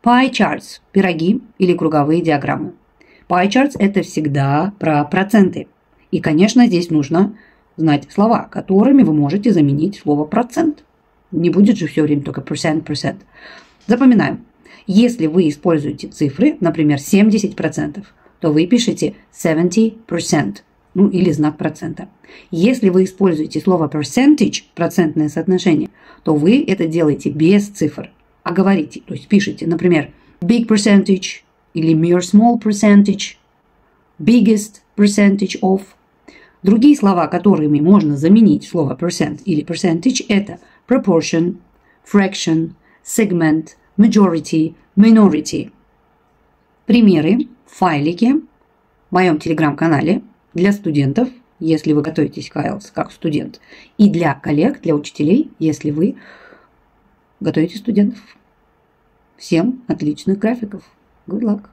Pie charts – пироги или круговые диаграммы. Pie charts – это всегда про проценты. И, конечно, здесь нужно знать слова, которыми вы можете заменить слово процент. Не будет же все время только percent. Запоминаем. Если вы используете цифры, например, 70%, то вы пишете 70%, ну или знак процента. Если вы используете слово percentage, процентное соотношение, то вы это делаете без цифр, а говорите, то есть пишите, например, big percentage или mere small percentage, biggest percentage of. Другие слова, которыми можно заменить слово percent или percentage, это proportion, fraction, segment, majority, minority. Примеры в файлике в моем телеграм-канале для студентов, если вы готовитесь к IELTS как студент, и для коллег, для учителей, если вы готовите студентов. Всем отличных графиков. Good luck!